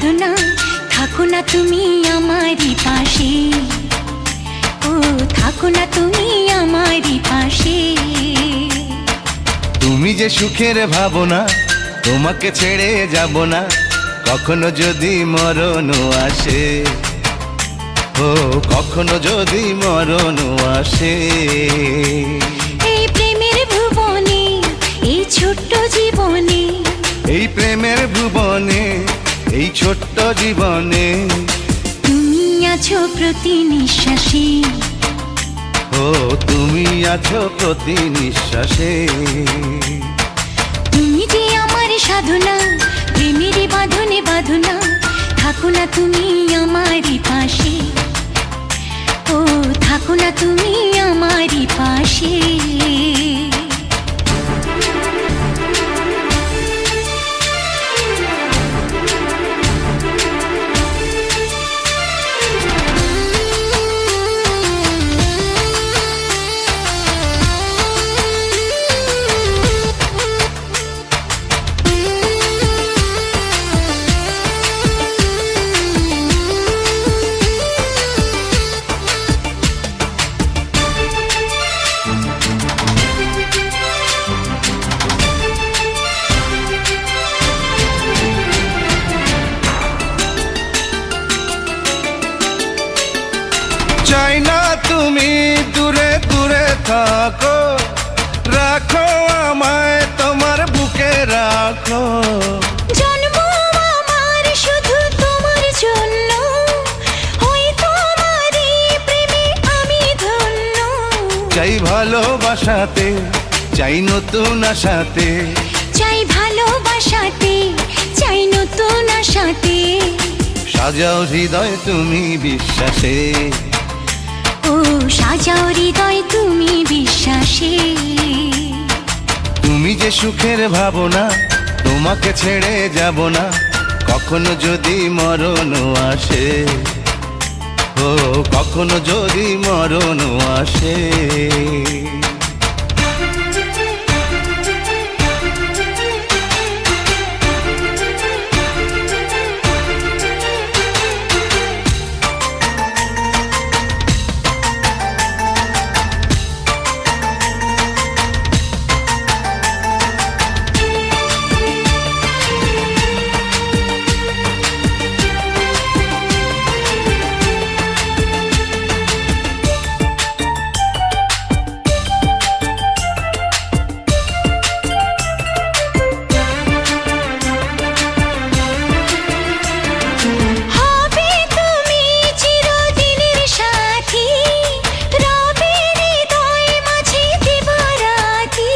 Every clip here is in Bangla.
বাঁধনা, থাকো না তুমি আমারই পাশে, ও থাকো না তুমি আমারই পাশে। তুমি যে সুখের ভাবনা, তোমাকে ছেড়ে যাব না, কখনো যদি মরণ আসে, ও কখনো যদি মরণ আসে। এই প্রেমের ভুবনে, এই ছোট্ট জীবনে, এই প্রেমের ভুবনে, এই ছোট্ট জীবনে, তুমি আছো প্রতি নিঃশ্বাসে, ও তুমি আছো প্রতি নিঃশ্বাসে। তুমি যে আমার সাধনা, প্রেমের বাঁধনে বাঁধনা, থাকো না তুমি আমারই পাশে, ও থাকো না তুমি আমারই পাশে। চাই না তুমি দূরে দূরে থাকো, রাখো আমায় তোমার বুকে রাখো। জন্ম আমার শুধু তোমার জন্য, হই তোমারই প্রেমে আমি ধন্য। চাই ভালোবাসাতে, চাই নতুন আশাতে, চাই ভালোবাসাতে, চাই নতুন আশাতে, সাজাও হৃদয় তুমি বিশ্বাসে, ও সাজাও হৃদয় তুমি বিশ্বাসে। তুমি যে সুখের ভাবনা, তোমাকে ছেড়ে যাব না, কখনো যদি মরণ আসে, ও কখনো যদি মরণ আসে। হবে তুমি চিরদিনের সাথী, রবে হৃদয় মাঝে দিবারাতি।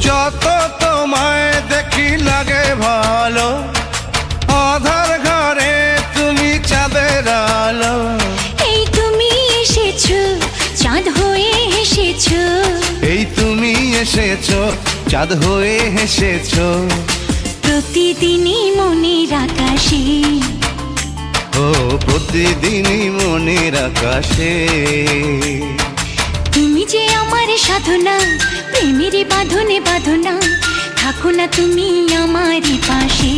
যত তোমায় দেখি লাগে ভালো, আধার ঘরে তুমি চাঁদের আলো। এই তুমি এসেছো, চাঁদ হয়ে এসেছো, এই তুমি এসেছো, চাঁদ হয়ে এসেছো, প্রতিদিনই মনের আকাশে, ও প্রতিদিনই মনের আকাশে। তুমি যে আমার সাধনা, প্রেমের বাঁধনে বাঁধনা, থাকো না তুমি আমারই পাশে,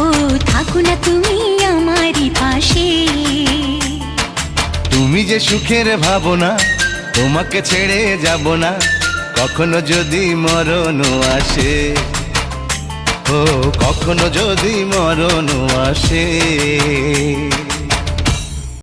ও থাকো না তুমি আমারই পাশে। তুমি যে সুখের ভাবনা, তোমাকে ছেড়ে যাব না, কখনো যদি মরণ আসে, ও কখনো যদি মরণ আসে।